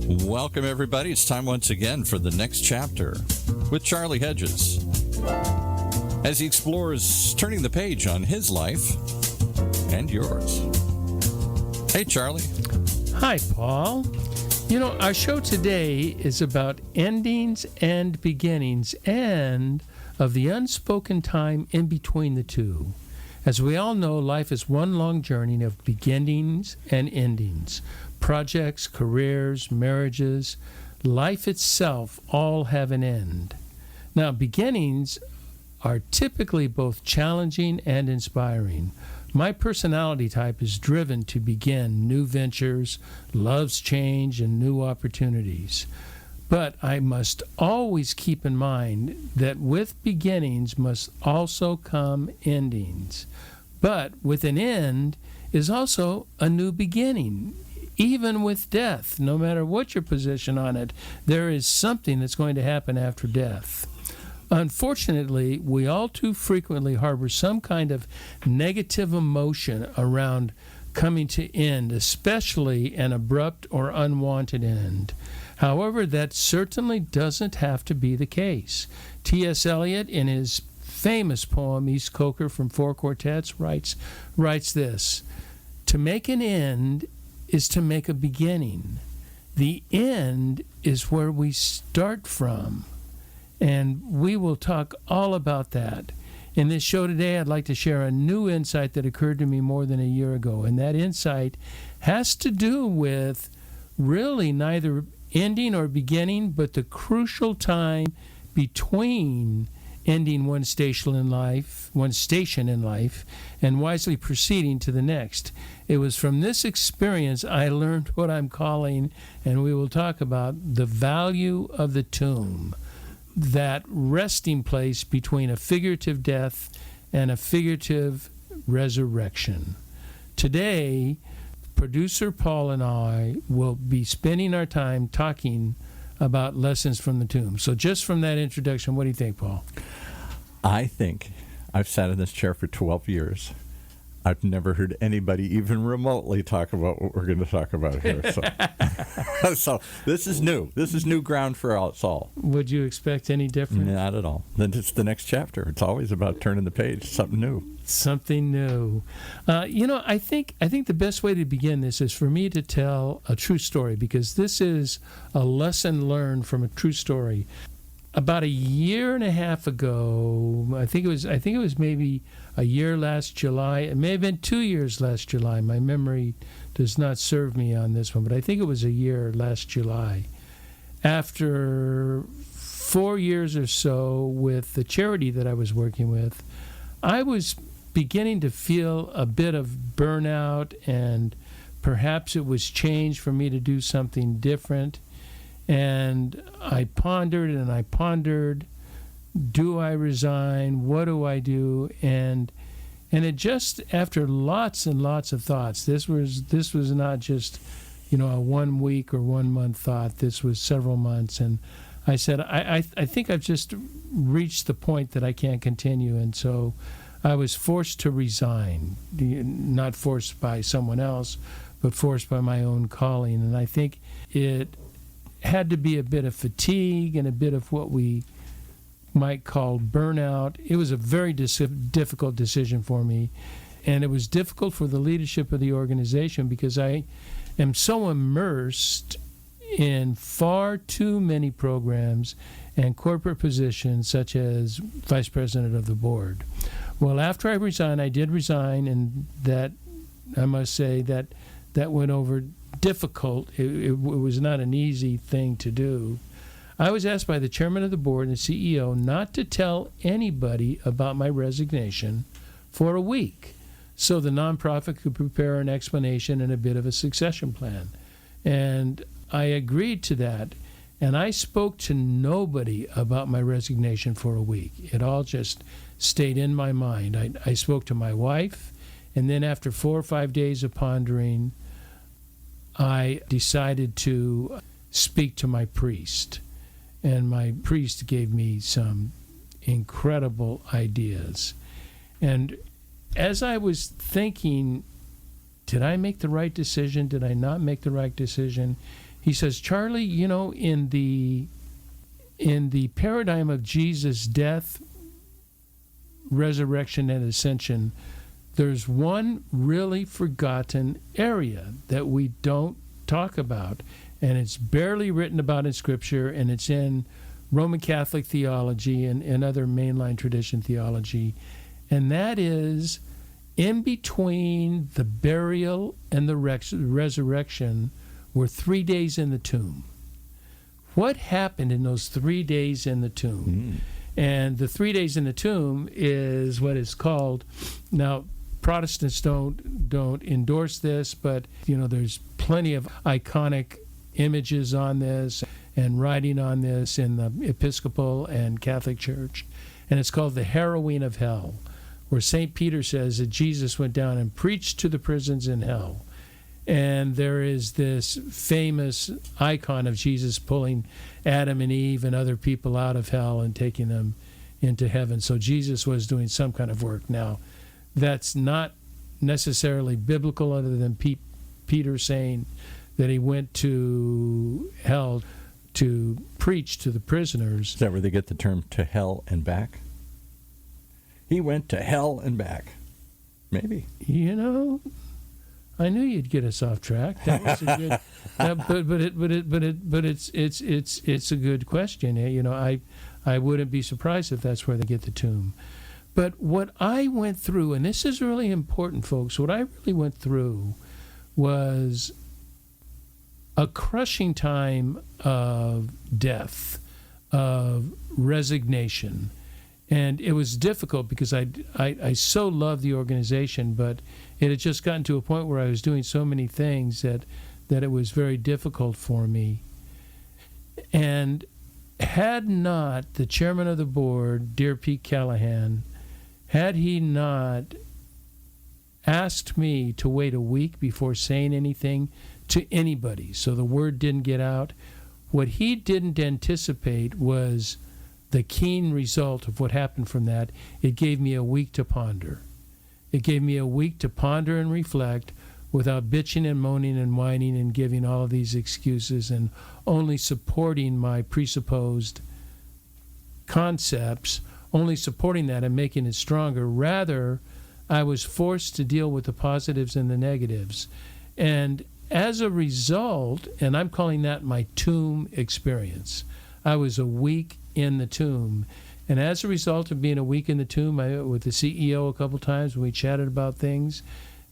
Welcome, everybody. It's time once again for the next chapter with Charlie Hedges as he explores turning the page on his life and yours. Hey, Charlie. Hi, Paul. You know, our show today is about endings and beginnings and of the unspoken time in between the two. As we all know, life is one long journey of beginnings and endings. Projects, careers, marriages, life itself all have an end. Now, beginnings are typically both challenging and inspiring. My personality type is driven to begin new ventures, loves change, and new opportunities. But I must always keep in mind that with beginnings must also come endings. But with an end is also a new beginning. Even with death, no matter what your position on it, there is something that's going to happen after death. Unfortunately, we all too frequently harbor some kind of negative emotion around coming to end, especially an abrupt or unwanted end. However, that certainly doesn't have to be the case. T.S. Elliot, in his famous poem, East Coker from Four Quartets, writes this: "To make an end is to make a beginning. The end is where we start from." And we will talk all about that. In this show today, I'd like to share a new insight that occurred to me more than a year ago. And that insight has to do with really neither ending or beginning, but the crucial time between ending one station in life, and wisely proceeding to the next. It was from this experience I learned what I'm calling, and we will talk about, the value of the tomb. That resting place between a figurative death and a figurative resurrection. Today, producer Paul and I will be spending our time talking about lessons from the tomb. So just from that introduction, what do you think, Paul? I think I've sat in this chair for 12 years. I've never heard anybody even remotely talk about what we're going to talk about here. So, so this is new. This is new ground for us all. Would you expect any different? Not at all. Then it's the next chapter. It's always about turning the page, something new. Something new. I think the best way to begin this is for me to tell a true story, because this is a lesson learned from a true story. About a year and a half ago, I think it was maybe a year last July. It may have been 2 years last July. My memory does not serve me on this one, but I think it was a year last July. After 4 years or so with the charity that I was working with, I was beginning to feel a bit of burnout, and perhaps it was change for me to do something different. And I pondered, do I resign? What do I do? And it just, after lots and lots of thoughts, this was not just, a 1 week or 1 month thought. This was several months. And I said, I think I've just reached the point that I can't continue. And so I was forced to resign, not forced by someone else, but forced by my own calling. And I think it had to be a bit of fatigue and a bit of what we might call burnout. It was a very difficult decision for me, and it was difficult for the leadership of the organization because I am so immersed in far too many programs and corporate positions, such as vice president of the board. Well, after I resigned, I did resign, and that, I must say, that went over difficult. It was not an easy thing to do. I was asked by the chairman of the board and the CEO not to tell anybody about my resignation for a week, so the nonprofit could prepare an explanation and a bit of a succession plan. And I agreed to that, and I spoke to nobody about my resignation for a week. It all just stayed in my mind. I spoke to my wife, and then after 4 or 5 days of pondering, I decided to speak to my priest. And my priest gave me some incredible ideas. And as I was thinking, did I make the right decision? Did I not make the right decision? He says, Charlie, in the paradigm of Jesus' death, resurrection, and ascension, there's one really forgotten area that we don't talk about, and it's barely written about in Scripture, and it's in Roman Catholic theology and other mainline tradition theology, and that is in between the burial and the resurrection were 3 days in the tomb. What happened in those 3 days in the tomb? And the 3 days in the tomb is what is called, now Protestants don't endorse this, but there's plenty of iconic images on this and writing on this in the Episcopal and Catholic Church. And it's called the harrowing of hell, where St. Peter says that Jesus went down and preached to the prisons in hell. And there is this famous icon of Jesus pulling Adam and Eve and other people out of hell and taking them into heaven. So Jesus was doing some kind of work. Now, that's not necessarily biblical, other than Peter saying that he went to hell to preach to the prisoners. Is that where they get the term "to hell and back"? He went to hell and back. Maybe. I knew you'd get us off track. That was a good. It's a good question. I wouldn't be surprised if that's where they get the tomb. But what I went through, and this is really important, folks. What I really went through was a crushing time of death, of resignation. And it was difficult because I so loved the organization, but it had just gotten to a point where I was doing so many things that it was very difficult for me. And had not the chairman of the board, dear Pete Callahan, had he not asked me to wait a week before saying anything to anybody so the word didn't get out, what he didn't anticipate was the keen result of what happened from that. It gave me a week to ponder. It gave me a week to ponder and reflect without bitching and moaning and whining and giving all of these excuses and only supporting my presupposed concepts, only supporting that and making it stronger. Rather, I was forced to deal with the positives and the negatives. And as a result, and I'm calling that my tomb experience, I was a week in the tomb. And as a result of being a week in the tomb, I met with the CEO a couple times, and we chatted about things,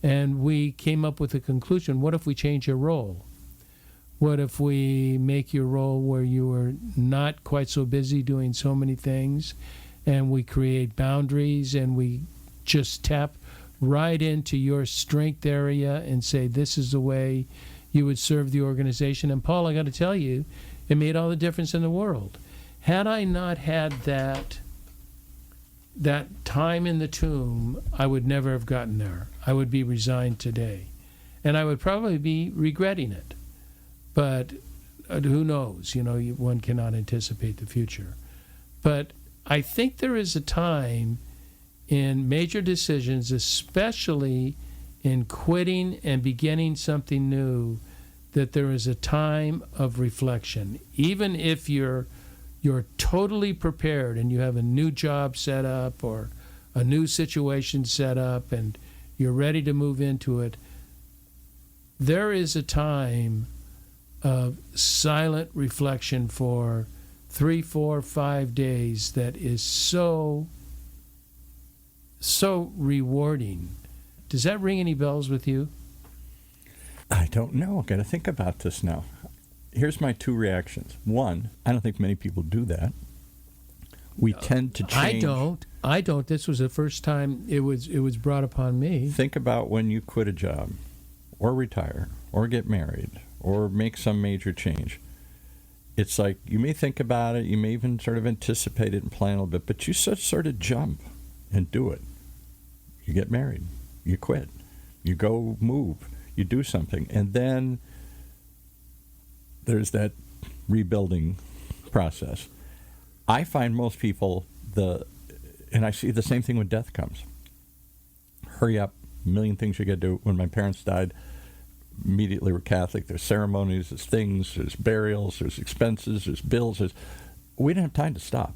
and we came up with a conclusion. What if we change your role? What if we make your role where you are not quite so busy doing so many things, and we create boundaries, and we just tap right into your strength area and say, this is the way you would serve the organization. And Paul, I got to tell you, it made all the difference in the world. Had I not had that time in the tomb, I would never have gotten there. I would be resigned today. And I would probably be regretting it. But who knows? One cannot anticipate the future. But I think there is a time in major decisions, especially in quitting and beginning something new, that there is a time of reflection. Even if you're totally prepared and you have a new job set up or a new situation set up and you're ready to move into it, there is a time of silent reflection for 3, 4, 5 days that is so rewarding. Does that ring any bells with you? I don't know. I've got to think about this now. Here's my two reactions. One, I don't think many people do that. We tend to change. I don't. This was the first time it was brought upon me. Think about when you quit a job or retire or get married or make some major change. It's like you may think about it, you may even sort of anticipate it and plan a little bit, but you sort of jump and do it. You get married, you quit, you go move, you do something, and then there's that rebuilding process. I find most people, and I see the same thing when death comes. Hurry up, a million things you got to do. When my parents died, immediately were Catholic. There's ceremonies, there's things, there's burials, there's expenses, there's bills. We didn't have time to stop.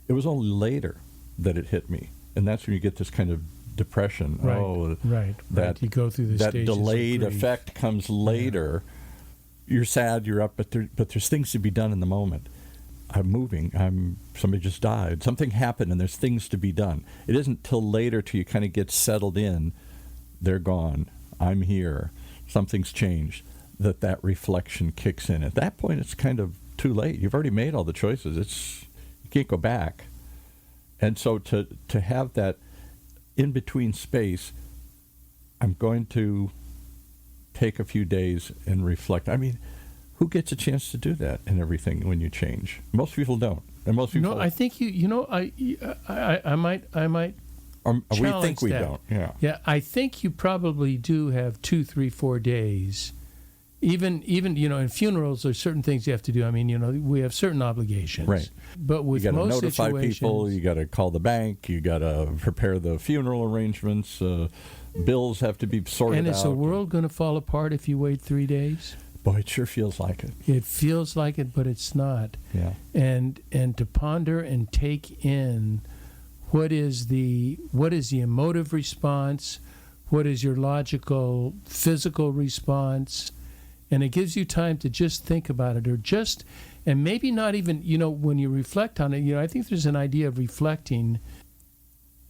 It was only later that it hit me. And that's when you get this kind of depression. Right. You go through the that stages delayed of grief. effect comes later. Yeah. You're sad, you're up, but there's things to be done in the moment. I'm moving. Somebody just died. Something happened, and there's things to be done. It isn't till later till you kind of get settled in. They're gone. I'm here. Something's changed. That reflection kicks in. At that point, it's kind of too late. You've already made all the choices. You can't go back. And so to have that in between space, I'm going to take a few days and reflect. I mean, who gets a chance to do that in everything when you change? Most people don't. And most people. No, I think I might. We think we that. don't. Yeah. Yeah, I think you probably do have 2, 3, 4 days. Even in funerals, there's certain things you have to do. I mean, we have certain obligations. Right. But with you got to most notify situations, people. You got to call the bank. You got to prepare the funeral arrangements. Bills have to be sorted out. And is the world going to fall apart if you wait 3 days? Boy, it sure feels like it. It feels like it, but it's not. Yeah. And to ponder and take in what is the emotive response, what is your logical, physical response, and it gives you time to just think about it, and maybe not even, when you reflect on it, I think there's an idea of reflecting.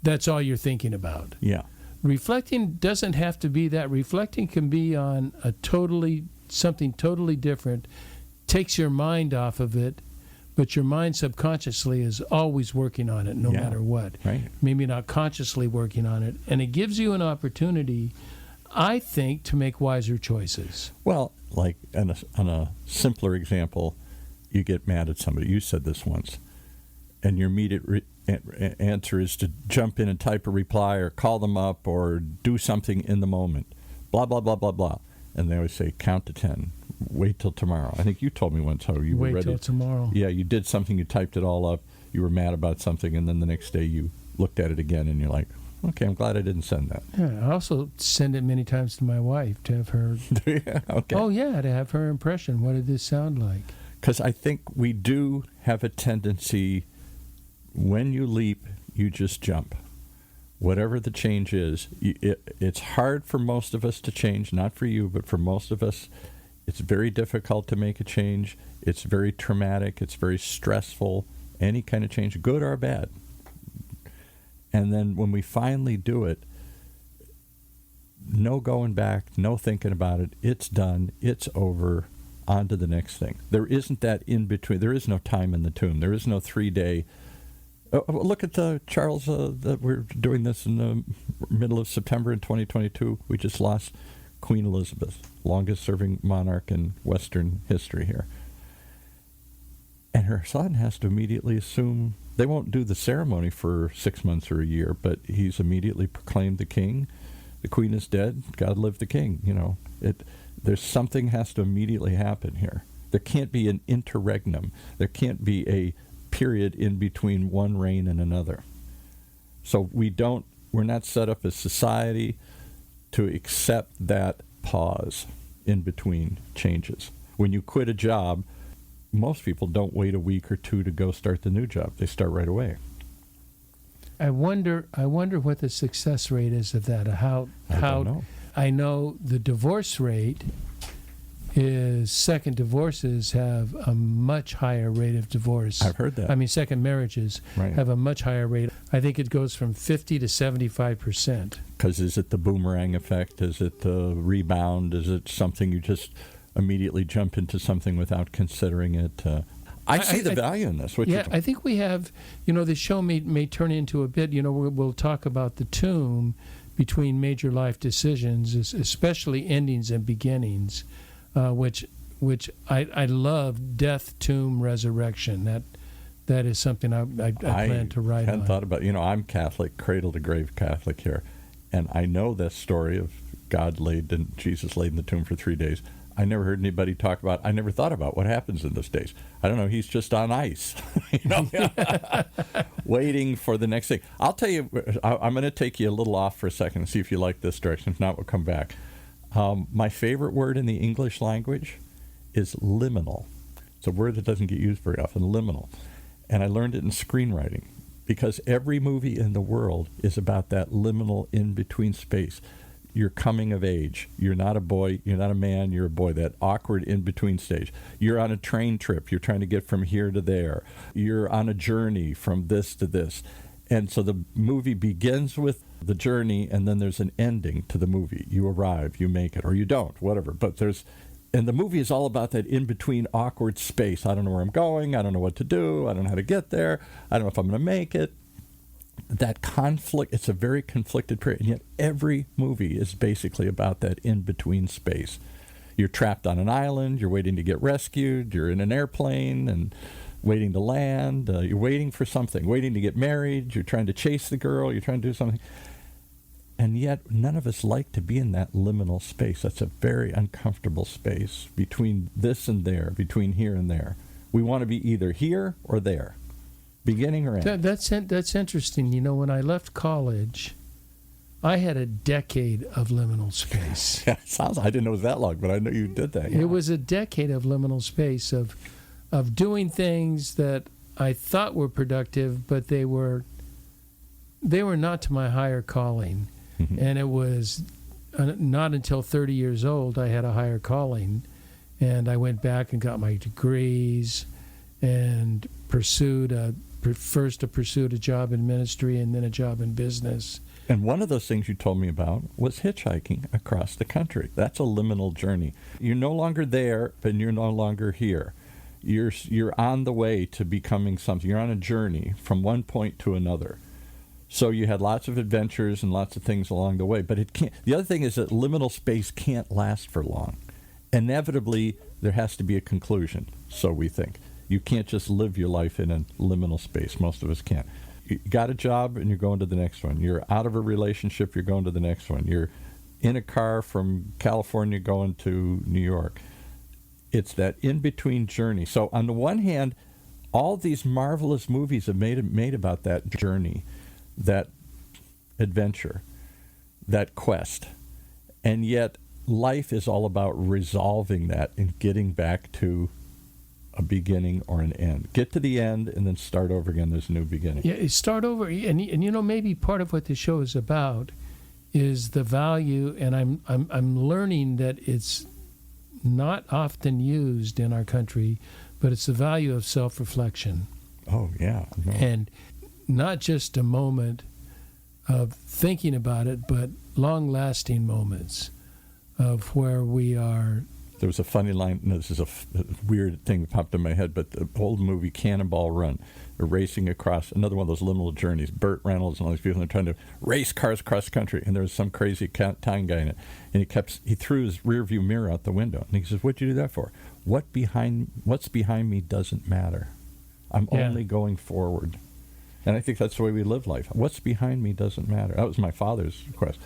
That's all you're thinking about. Yeah. Reflecting doesn't have to be that. Reflecting can be on something totally different, takes your mind off of it, but your mind subconsciously is always working on it no matter what. Right. Maybe not consciously working on it. And it gives you an opportunity, I think, to make wiser choices. Well, like on a simpler example, you get mad at somebody. You said this once, and your immediate answer is to jump in and type a reply or call them up or do something in the moment. Blah, blah, blah, blah, blah. And they always say, count to 10. Wait till tomorrow. I think you told me once how you were ready. Wait till tomorrow. Yeah, you did something, you typed it all up, you were mad about something, and then the next day you looked at it again and you're like, okay, I'm glad I didn't send that. Yeah, I also send it many times to my wife to have her. Yeah, okay. Oh, yeah, to have her impression. What did this sound like? Because I think we do have a tendency, when you leap, you just jump. Whatever the change is, it's hard for most of us to change, not for you, but for most of us, it's very difficult to make a change. It's very traumatic. It's very stressful. Any kind of change, good or bad. And then when we finally do it, no going back, no thinking about it. It's done. It's over. On to the next thing. There isn't that in between. There is no time in the tomb. There is no 3-day. Look at Charles, that we're doing this in the middle of September in 2022. We just lost Queen Elizabeth, longest-serving monarch in Western history here. And her son has to immediately assume, they won't do the ceremony for 6 months or a year, but he's immediately proclaimed the king. The queen is dead. God live the king. There's something has to immediately happen here. There can't be an interregnum. There can't be a period in between one reign and another. So we're not set up as society to accept that pause in between changes. When you quit a job, most people don't wait a week or two to go start the new job. They start right away. I wonder what the success rate is of that. I don't know. I know the divorce rate is second divorces have a much higher rate of divorce. I've heard that. I mean, second marriages have a much higher rate. I think it goes from 50 to 75%. Because is it the boomerang effect? Is it the rebound? Is it something you just immediately jump into something without considering it? I see the value in this. I think we have, the show may turn into a bit, we'll talk about the tomb between major life decisions, especially endings and beginnings. Which I love, death, tomb, resurrection. That is something I plan to write on. I hadn't thought about, I'm Catholic, cradle to grave Catholic here, and I know this story of Jesus laid in the tomb for 3 days. I never heard anybody talk about, I never thought about what happens in those days. I don't know, he's just on ice, waiting for the next thing. I'll tell you, I'm going to take you a little off for a second and see if you like this direction. If not, we'll come back. My favorite word in the English language is liminal. It's a word that doesn't get used very often, liminal. And I learned it in screenwriting because every movie in the world is about that liminal in-between space. You're coming of age. You're not a boy. You're not a man. You're a boy. That awkward in-between stage. You're on a train trip. You're trying to get from here to there. You're on a journey from this to this. And so the movie begins with the journey, and then there's an ending to the movie. You arrive, you make it, or you don't, whatever. But and the movie is all about that in-between awkward space. I don't know where I'm going. I don't know what to do. I don't know how to get there. I don't know if I'm going to make it. That conflict, it's a very conflicted period, and yet every movie is basically about that in-between space. You're trapped on an island, you're waiting to get rescued, you're in an airplane and waiting to land, you're waiting for something, waiting to get married, you're trying to chase the girl, you're trying to do something. And yet none of us like to be in that liminal space. That's a very uncomfortable space between this and there, between here and there. We want to be either here or there. Beginning or end? That's interesting. You know, when I left college, I had a decade of liminal space. Yeah, I didn't know it was that long, but I know you did that. Yeah. It was a decade of liminal space of doing things that I thought were productive, but they were not to my higher calling. Mm-hmm. And it was not until 30 years old I had a higher calling, and I went back and got my degrees and pursued a job in ministry and then a job in business. And one of those things you told me about was hitchhiking across the country. That's a liminal journey. You're no longer there, but you're no longer here. You're on the way to becoming something. You're on a journey from one point to another. So you had lots of adventures and lots of things along the way, but it can't. The other thing is that liminal space can't last for long. Inevitably, there has to be a conclusion, so we think. You can't just live your life in a liminal space. Most of us can't. You got a job and you're going to the next one. You're out of a relationship, you're going to the next one. You're in a car from California going to New York. It's that in-between journey. So on the one hand, all these marvelous movies have made about that journey, that adventure, that quest. And yet life is all about resolving that and getting back to a beginning or an end. Get to the end and then start over again. There's a new beginning. Yeah, start over. And you know, maybe part of what the show is about is the value, and I'm learning that it's not often used in our country, but it's the value of self-reflection. Oh, yeah. No. And not just a moment of thinking about it, but long-lasting moments of where we are. There was a funny line. No, this is a weird thing that popped in my head, but the old movie Cannonball Run. They're racing across another one of those liminal journeys. Burt Reynolds and all these people, and they're trying to race cars across the country. And there was some crazy Italian guy in it. And he threw his rear view mirror out the window. And he says, "What'd you do that for? What's behind me doesn't matter. I'm only going forward." And I think that's the way we live life. What's behind me doesn't matter. That was my father's quest.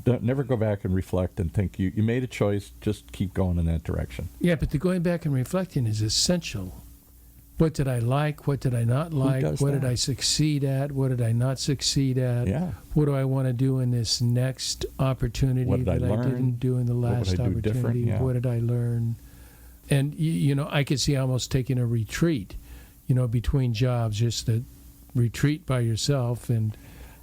Never go back and reflect and think you made a choice, just keep going in that direction. Yeah, but the going back and reflecting is essential. What did I like? What did I not like? What did I succeed at? What did I not succeed at? Yeah. What do I want to do in this next opportunity that I didn't do in the last opportunity? Yeah. What did I learn? And, you know, I could see almost taking a retreat, you know, between jobs, just a retreat by yourself. And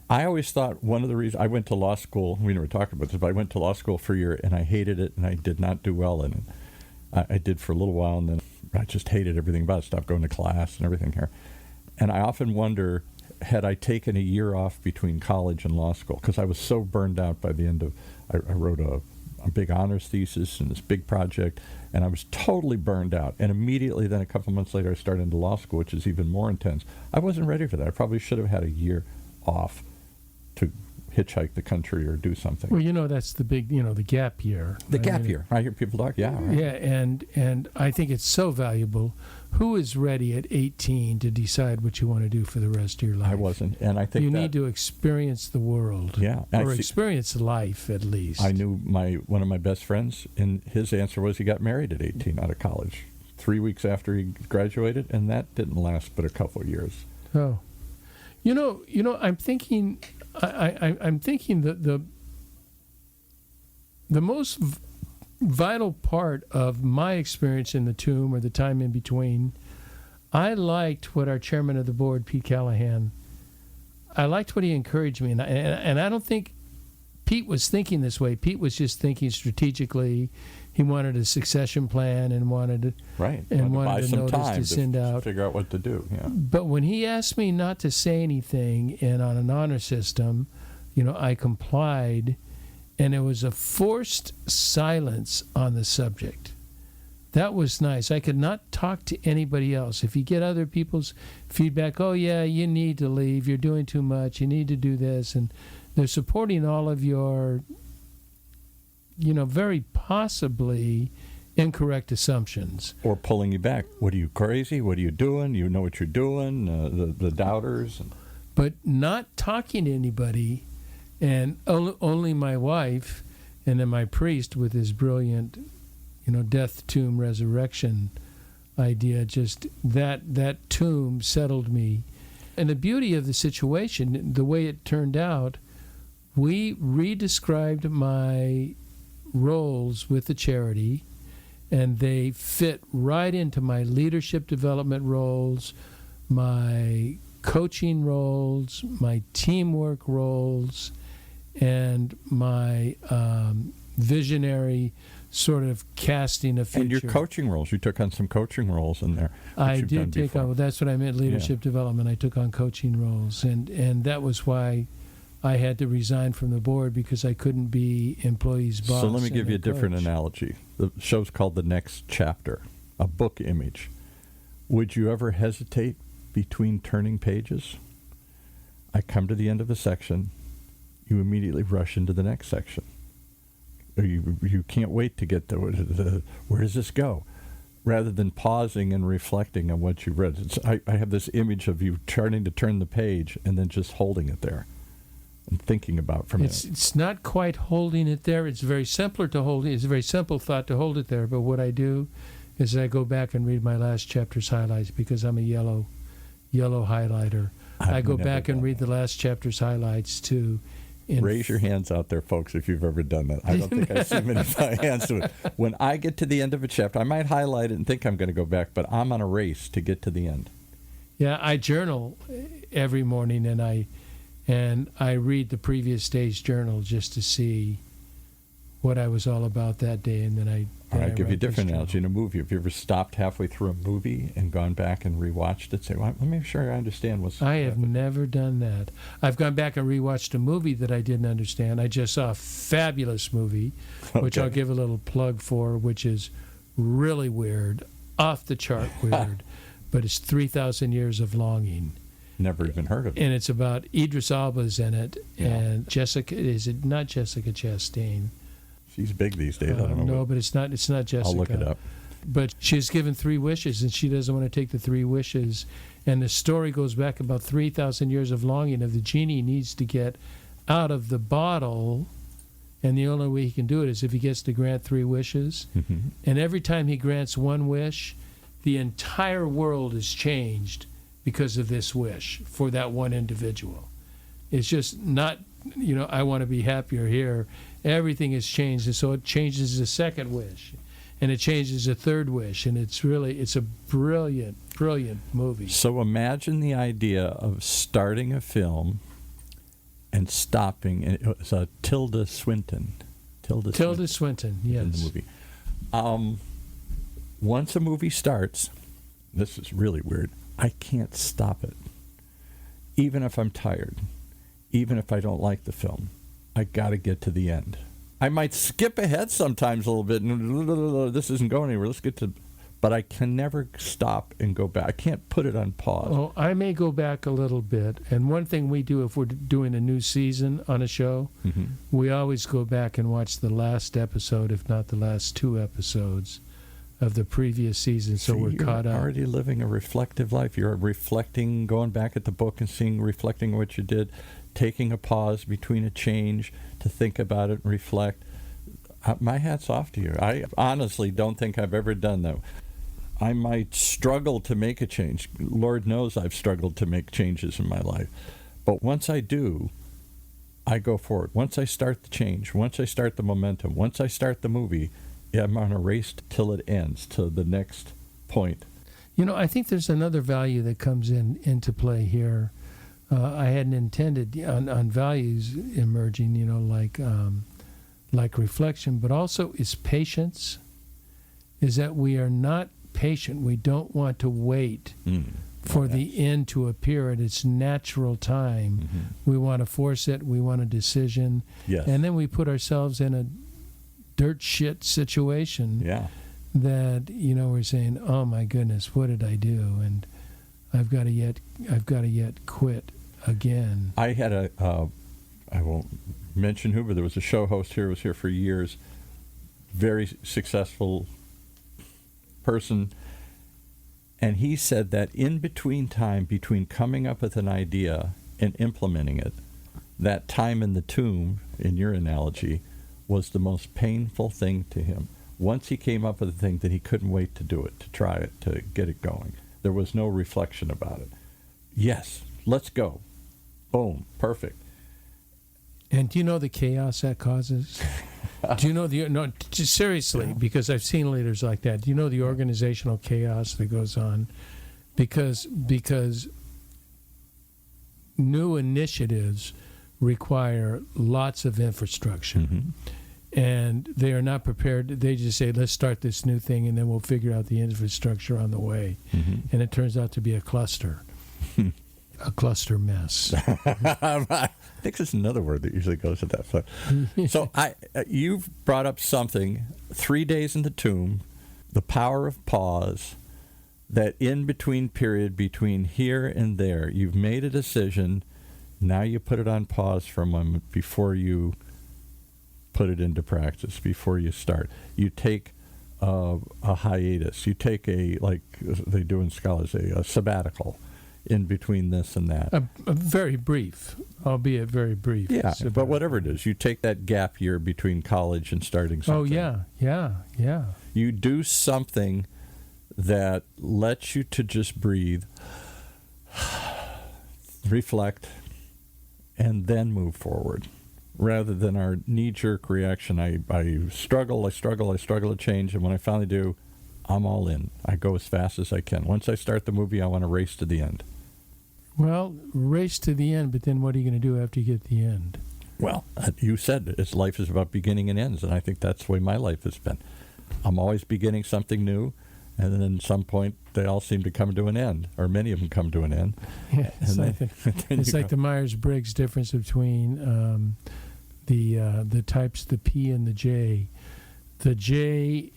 I always thought one of the reasons I went to law school, we never talked about this, but I went to law school for a year and I hated it and I did not do well in it. I did for a little while and then I just hated everything about it, stopped going to class and everything here. And I often wonder, had I taken a year off between college and law school, because I was so burned out by the end of, I wrote a big honors thesis and this big project, and I was totally burned out. And immediately then a couple months later I started into law school, which is even more intense. I wasn't ready for that. I probably should have had a year off to hitchhike the country or do something. Well, you know, that's the big, you know, the gap year. The gap year. I hear people talk, yeah. Right. Yeah, and I think it's so valuable. Who is ready at 18 to decide what you want to do for the rest of your life? I wasn't, and I think you need to experience the world. Yeah. Or experience life, at least. I knew one of my best friends, and his answer was he got married at 18 out of college, 3 weeks after he graduated, and that didn't last but a couple of years. Oh. You know, I'm thinking... I'm thinking that The most vital part of my experience in the tomb, or the time in between, I liked what our chairman of the board, Pete Callahan, I liked what he encouraged me. And I don't think Pete was thinking this way. Pete was just thinking strategically. He wanted a succession plan and wanted Right. and Wanted wanted to buy a some notice time to send out. figure out what to do. Yeah. But when he asked me not to say anything and on an honor system, I complied, and it was a forced silence on the subject. That was nice. I could not talk to anybody else. If you get other people's feedback, oh yeah, you need to leave, you're doing too much, you need to do this, and they're supporting all of your, very possibly incorrect assumptions. Or pulling you back. What are you, crazy? What are you doing? You know what you're doing? The doubters. But not talking to anybody, and only my wife and then my priest with his brilliant, death, tomb, resurrection idea, just that tomb settled me. And the beauty of the situation, the way it turned out, we redescribed my roles with the charity, and they fit right into my leadership development roles, my coaching roles, my teamwork roles, and my visionary sort of casting a future. And your coaching roles. You took on some coaching roles in there. I did take on, that's what I meant, leadership development. I took on coaching roles, and that was why I had to resign from the board, because I couldn't be employees' boss. So let me give you a coach. different analogy. The show's called The Next Chapter, a book image. Would you ever hesitate between turning pages? I come to the end of a section, you immediately rush into the next section. Or you can't wait to get to where does this go? Rather than pausing and reflecting on what you read. I have this image of you turning to turn the page and then just holding it there and thinking about from it. It's not quite holding it there. It's very simpler to hold it. It's a very simple thought to hold it there. But what I do is I go back and read my last chapter's highlights, because I'm a yellow highlighter. I go back and read the last chapter's highlights too. Raise your hands out there, folks, if you've ever done that. I don't think I see many hands do it. When I get to the end of a chapter, I might highlight it and think I'm going to go back, but I'm on a race to get to the end. Yeah, I journal every morning, and I read the previous day's journal just to see what I was all about that day, and then I give you a different analogy. In a movie, have you ever stopped halfway through a movie and gone back and rewatched it? Say, well, let me make sure I understand what's I have happening. never done that. I've gone back and rewatched a movie that I didn't understand. I just saw a fabulous movie, which I'll give a little plug for, which is really weird, off the chart weird, but it's 3,000 Years of Longing. Never even heard of it. And it's about Idris Elba's in it, and Jessica, is it not Jessica Chastain? She's big these days. I don't know. No, but it's not Jessica. I'll look it up. But she's given 3 wishes, and she doesn't want to take the 3 wishes. And the story goes back about 3,000 years of longing of the genie needs to get out of the bottle, and the only way he can do it is if he gets to grant 3 wishes. Mm-hmm. And every time he grants 1 wish, the entire world is changed because of this wish for that one individual. It's just not, I want to be happier here. Everything has changed, and so it changes the 2nd wish, and it changes the 3rd wish, and it's a brilliant movie. So imagine the idea of starting a film and stopping, and it was Tilda Swinton. Tilda Swinton, yes. In the movie. Once a movie starts, this is really weird, I can't stop it. Even if I'm tired, even if I don't like the film, I got to get to the end. I might skip ahead sometimes a little bit. This isn't going anywhere. Let's get to... But I can never stop and go back. I can't put it on pause. Oh, I may go back a little bit. And one thing we do if we're doing a new season on a show, we always go back and watch the last episode, if not the last 2 episodes of the previous season, so we're caught up. You're already living a reflective life. You're reflecting, going back at the book and reflecting what you did, taking a pause between a change to think about it and reflect. My hat's off to you. I honestly don't think I've ever done that. I might struggle to make a change. Lord knows I've struggled to make changes in my life. But once I do, I go forward. Once I start the change, once I start the momentum, once I start the movie, I'm on a race till it ends, to the next point. I think there's another value that comes into play here. I hadn't intended on values emerging, like reflection, but also is patience. Is that we are not patient. We don't want to wait for the end to appear at its natural time. Mm-hmm. We want to force it. We want a decision. Yes. And then we put ourselves in a dirt shit situation that, we're saying, oh my goodness, what did I do? And I've got to yet quit again. I had I won't mention who, but there was a show host here who was here for years, very successful person, and he said that in between time between coming up with an idea and implementing it, that time in the tomb, in your analogy, was the most painful thing to him. Once he came up with a thing, that he couldn't wait to do it, to try it, to get it going. There was no reflection about it. Yes, let's go. Boom, perfect. And do you know the chaos that causes? Do you know seriously, because I've seen leaders like that. Do you know the organizational chaos that goes on? Because new initiatives require lots of infrastructure. Mm-hmm. And they are not prepared. They just say, let's start this new thing and then we'll figure out the infrastructure on the way. Mm-hmm. And it turns out to be a cluster. A cluster mess. I think there's another word that usually goes with that. So you've brought up something, 3 days in the tomb, the power of pause, that in-between period between here and there. You've made a decision. Now you put it on pause for a moment before you put it into practice, before you start. You take a hiatus. You take like they do in scholars, a sabbatical in between this and that. A very brief, albeit very brief. Yeah, sabbatical. But whatever it is, you take that gap year between college and starting something. Oh, yeah. You do something that lets you to just breathe, reflect, and then move forward. Rather than our knee-jerk reaction, I struggle to change, and when I finally do, I'm all in. I go as fast as I can. Once I start the movie, I want to race to the end. Well, race to the end, but then what are you going to do after you get the end? Well, you said life is about beginning and ends, and I think that's the way my life has been. I'm always beginning something new, and then at some point, they all seem to come to an end, or many of them come to an end. Yeah, it's like the Myers-Briggs difference between the types, the P and the J. The J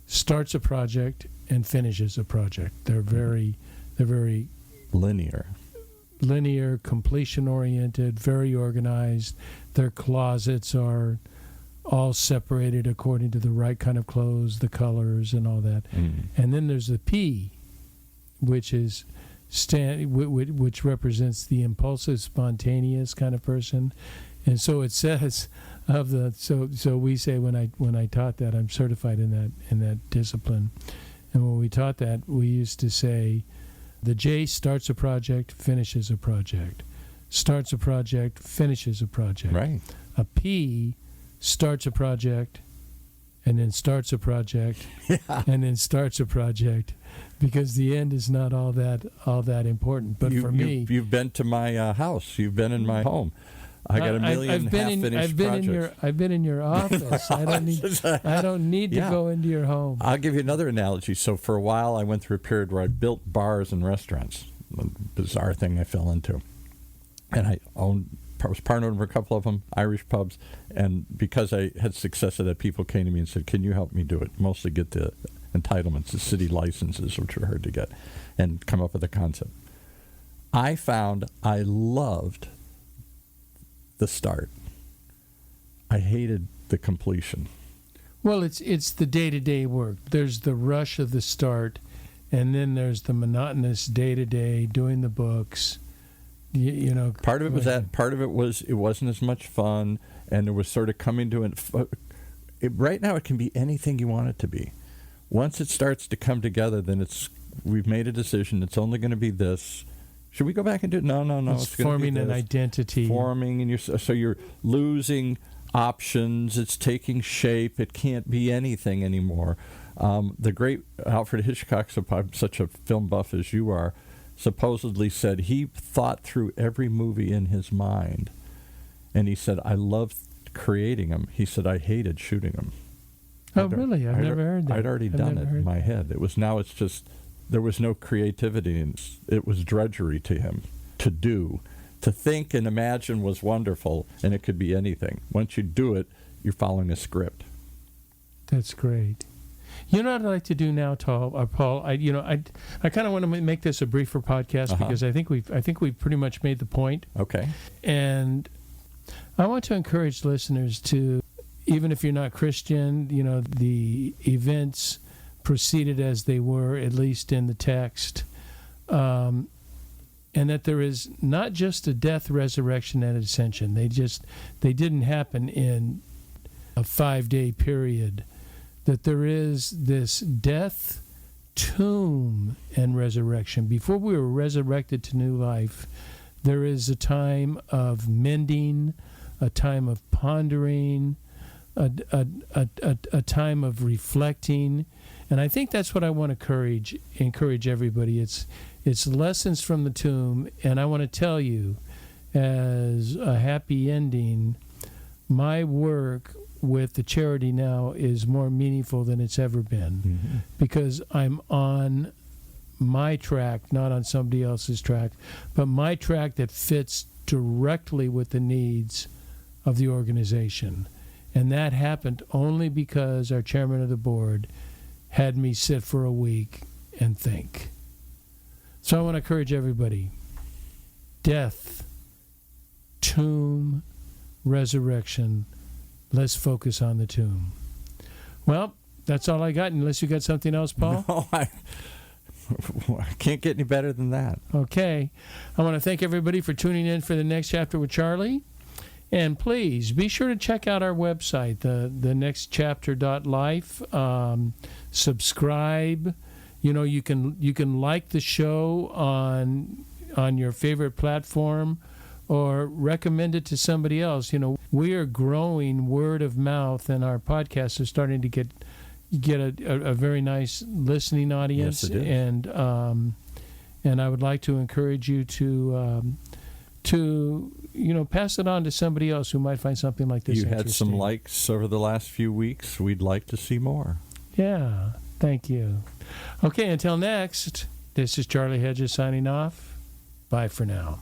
starts a project and finishes a project. They're very linear, completion-oriented, very organized. Their closets are all separated according to the right kind of clothes, the colors, and all that. And then there's the P, which is which represents the impulsive, spontaneous kind of person. And so it says of the so we say when I taught that, I'm certified in that discipline. And when we taught that, we used to say the J starts a project, finishes a project. Starts a project, finishes a project. Right. A P starts a project and then starts a project and then starts a project, because the end is not all that important. But for me, you've been to my house. You've been in my home. I got a million half-finished projects. I've been in your office. I don't need to go into your home. I'll give you another analogy. So for a while, I went through a period where I built bars and restaurants. A bizarre thing I fell into. And I was part owner of a couple of them, Irish pubs. And because I had success at that, people came to me and said, can you help me do it? Mostly get the entitlements, the city licenses, which are hard to get, and come up with a concept. I found I loved the start. I hated the completion. Well, it's the day-to-day work. There's the rush of the start, and then there's the monotonous day-to-day doing the books. You know, part of it was that. Part of it was it wasn't as much fun, and it was sort of coming to right now, it can be anything you want it to be. Once it starts to come together, then we've made a decision. It's only going to be this. Should we go back and do it? No. It's gonna forming be an this. identity. Forming, and so you're losing options. It's taking shape. It can't be anything anymore. The great Alfred Hitchcock, I'm such a film buff as you are, supposedly said he thought through every movie in his mind. And he said, I loved creating them. He said, I hated shooting them. Oh, really? I've never heard that. I'd already done it in my head. It's just, there was no creativity, and it was drudgery to him to do. To think and imagine was wonderful, and it could be anything. Once you do it, you're following a script. That's great. You know what I'd like to do now, Paul? I kind of want to make this a briefer podcast because I think we've pretty much made the point. Okay. And I want to encourage listeners to, even if you're not Christian, the events proceeded as they were, at least in the text, and that there is not just a death, resurrection, and ascension. They didn't happen in a 5-day period. That there is this death, tomb, and resurrection. Before we were resurrected to new life, there is a time of mending, a time of pondering, a time of reflecting. And I think that's what I want to encourage everybody. It's lessons from the tomb, and I want to tell you, as a happy ending, my work with the charity now is more meaningful than it's ever been, because I'm on my track, not on somebody else's track, but my track that fits directly with the needs of the organization. And that happened only because our chairman of the board had me sit for a week and think. So I want to encourage everybody. Death, tomb, resurrection. Let's focus on the tomb. Well, that's all I got, unless you got something else, Paul? No, I can't get any better than that. Okay. I want to thank everybody for tuning in for the next chapter with Charlie. And please be sure to check out our website, the nextchapter.life. Subscribe. You can like the show on your favorite platform, or recommend it to somebody else. We are growing word of mouth, and our podcasts are starting to get a very nice listening audience. Yes, it is. And I would like to encourage you to pass it on to somebody else who might find something like this interesting. You had some likes over the last few weeks. We'd like to see more. Yeah, thank you. Okay, until next, this is Charlie Hedges signing off. Bye for now.